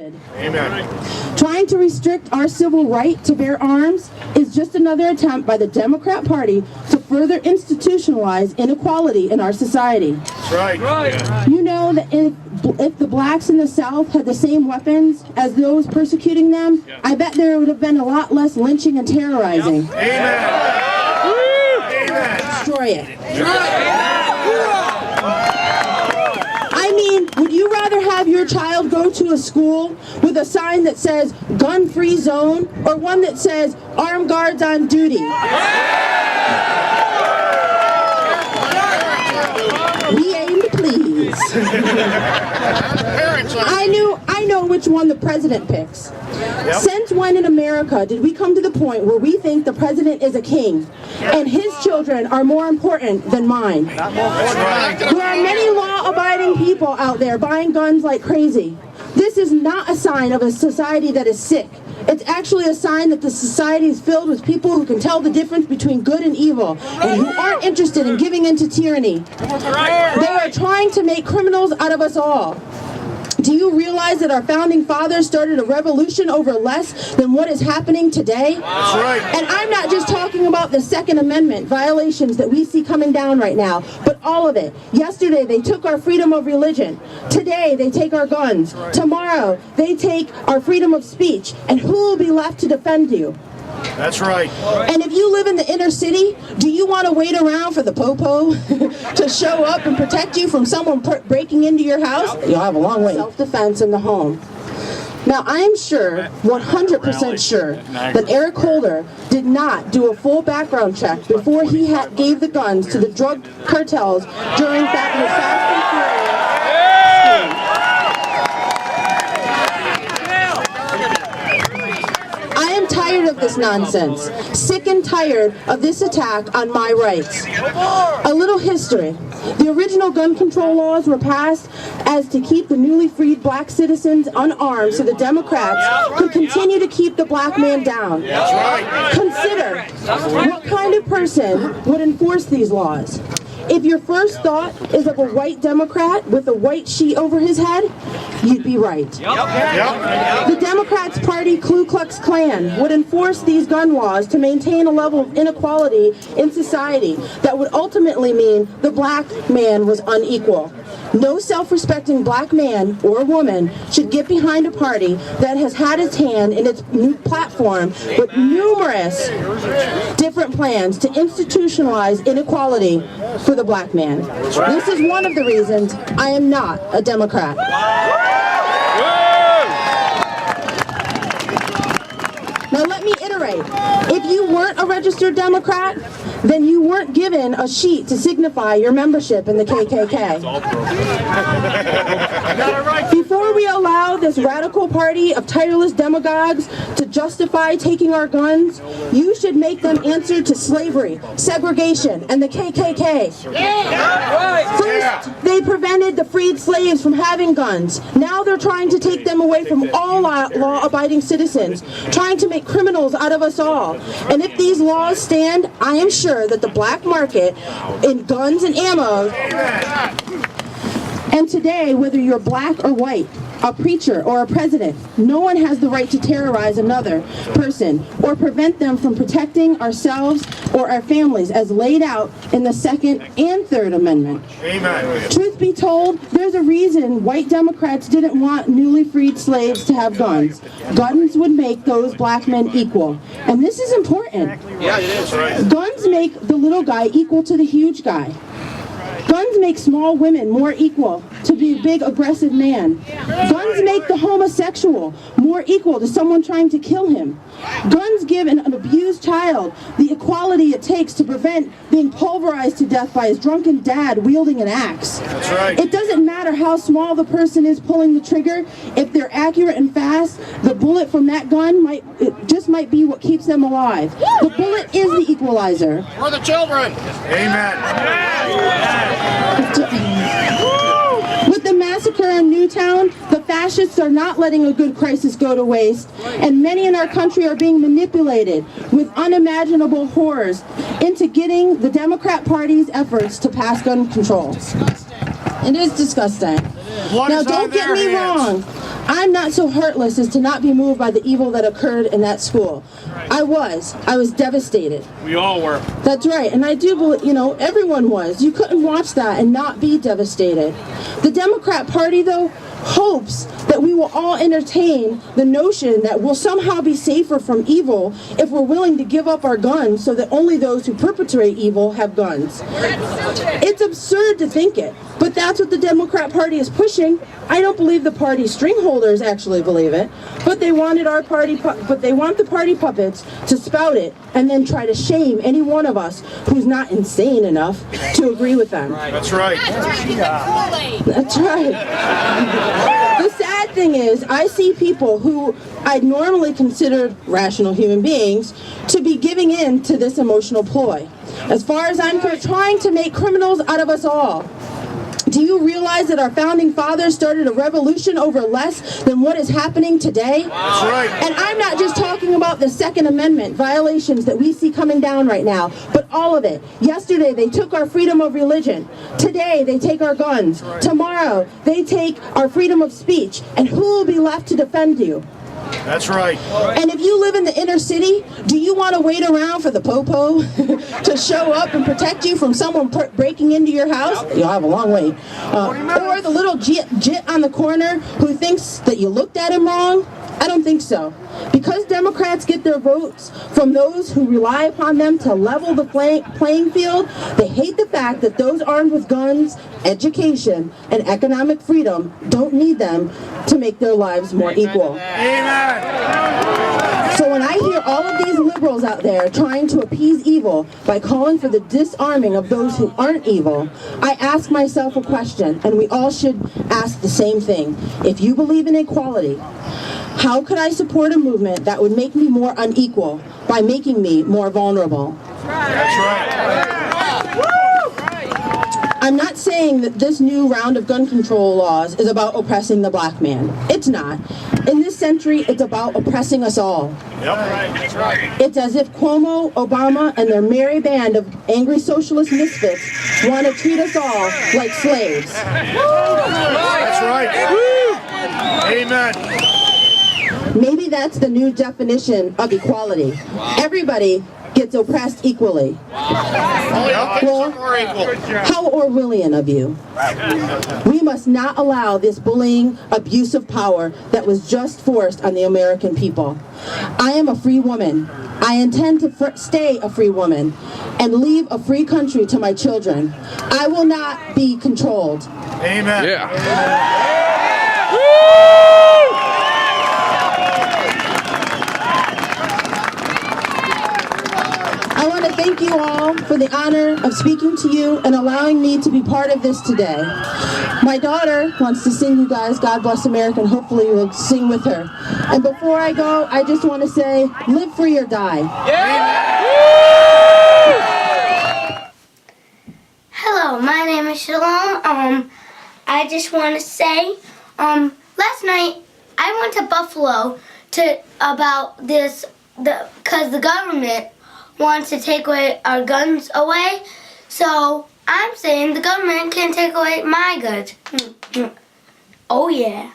Amen. Trying to restrict our civil right to bear arms is just another attempt by the Democrat Party to further institutionalize inequality in our society. That's right. You know that if the blacks in the South had the same weapons as those persecuting them, I bet there would have been a lot less lynching and terrorizing. Amen. Destroy it. I mean, would you rather have your child go to a school with a sign that says gun-free zone or one that says armed guards on duty? We aim to please. I know which one the president picks. Since when in America did we come to the point where we think the president is a king and his children are more important than mine? There are many law-abiding people out there buying guns like crazy. This is not a sign of a society that is sick. It's actually a sign that the society is filled with people who can tell the difference between good and evil and who aren't interested in giving in to tyranny. They are trying to make criminals out of us all. Do you realize that our founding fathers started a revolution over less than what is happening today? That's right. And I'm not just talking about the Second Amendment violations that we see coming down right now, but all of it. Yesterday, they took our freedom of religion. Today, they take our guns. Tomorrow, they take our freedom of speech. And who will be left to defend you? That's right. And if you live in the inner city, do you want to wait around for the popo to show up and protect you from someone breaking into your house? You'll have a long way. Self-defense in the home. Now, I am sure, 100% sure, that Eric Holder did not do a full background check before he gave the guns to the drug cartels during Fast and Furious. I am tired of this nonsense. Sick and tired of this attack on my rights. A little history. The original gun control laws were passed as to keep the newly freed black citizens unarmed so the Democrats could continue to keep the black man down. Consider what kind of person would enforce these laws. If your first thought is of a white Democrat with a white sheet over his head, you'd be right. The Democrats' party Ku Klux Klan would enforce these gun laws to maintain a level of inequality in society that would ultimately mean the black man was unequal. No self-respecting black man or woman should get behind a party that has had its hand in its new platform with numerous different plans to institutionalize inequality for the black man. This is one of the reasons I am not a Democrat. Now let me iterate. If you weren't a registered Democrat, then you weren't given a sheet to signify your membership in the KKK. Before we allow this radical party of tireless demagogues to justify taking our guns, you should make them answer to slavery, segregation, and the KKK. First, they prevented the freed slaves from having guns. Now they're trying to take them away from all law-abiding citizens, trying to make criminals out of us all. And if these laws stand, I am sure that the black market in guns and ammo, and today, whether you're black or white, a preacher or a president, no one has the right to terrorize another person or prevent them from protecting ourselves or our families as laid out in the Second and Third Amendment. Amen. Truth be told, there's a reason white Democrats didn't want newly freed slaves to have guns. Guns would make those black men equal. And this is important. Yeah, it is. Right. Guns make the little guy equal to the huge guy. Guns make small women more equal to the big aggressive man. Guns make the homosexual more equal to someone trying to kill him. Guns give an abused child the equality it takes to prevent being pulverized to death by his drunken dad wielding an axe. That's right. It doesn't matter how small the person is pulling the trigger. If they're accurate and fast, the bullet from that gun might be what keeps them alive. The bullet is the equalizer. For the children. Amen. With the massacre in Newtown, the fascists are not letting a good crisis go to waste, and many in our country are being manipulated with unimaginable horrors into getting the Democrat Party's efforts to pass gun control. It is disgusting. Now, don't get me wrong. I'm not so heartless as to not be moved by the evil that occurred in that school. I was devastated. We all were. That's right, and I do believe, everyone was. You couldn't watch that and not be devastated. The Democrat Party, though, hopes that we will all entertain the notion that we'll somehow be safer from evil if we're willing to give up our guns so that only those who perpetrate evil have guns. It's absurd to think it, but that's what the Democrat Party is pushing. I don't believe the party stringholders actually believe it, but they want the party puppets to spout it and then try to shame any one of us who's not insane enough to agree with them. That's right. That's right. The sad thing is, I see people who I'd normally consider rational human beings to be giving in to this emotional ploy. As far as I'm concerned, trying to make criminals out of us all. Do you realize that our founding fathers started a revolution over less than what is happening today? That's right. And I'm not just talking about the Second Amendment violations that we see coming down right now, but all of it. Yesterday, they took our freedom of religion. Today, they take our guns. Tomorrow, they take our freedom of speech. And who will be left to defend you? That's right. And if you live in the inner city, do you want to wait around for the popo to show up and protect you from someone breaking into your house? You'll have a long wait. Or the little jit on the corner who thinks that you looked at him wrong? I don't think so. Because Democrats get their votes from those who rely upon them to level the playing field, they hate the fact that those armed with guns, education, and economic freedom don't need them to make their lives more equal. Amen. So when I hear all of these liberals out there trying to appease evil by calling for the disarming of those who aren't evil, I ask myself a question, and we all should ask the same thing. If you believe in equality, how could I support a movement that would make me more unequal by making me more vulnerable? That's right. I'm not saying that this new round of gun control laws is about oppressing the black man. It's not. In this century, it's about oppressing us all. Yep. That's right. It's as if Cuomo, Obama, and their merry band of angry socialist misfits want to treat us all like slaves. That's right. Amen. Maybe that's the new definition of equality. Everybody gets oppressed equally. Well, how Orwellian of you. We must not allow this bullying abuse of power that was just forced on the American people. I am a free woman. I intend to stay a free woman and leave a free country to my children. I will not be controlled. Amen. Yeah. I want to thank you all for the honor of speaking to you and allowing me to be part of this today. My daughter wants to sing you guys God Bless America, and hopefully you'll sing with her. And before I go, I just want to say, live free or die. Hello, my name is Shalom. I just want to say, last night I went to Buffalo about this, because the government wants to take away our guns away. So I'm saying the government can take away my guns. Oh yeah.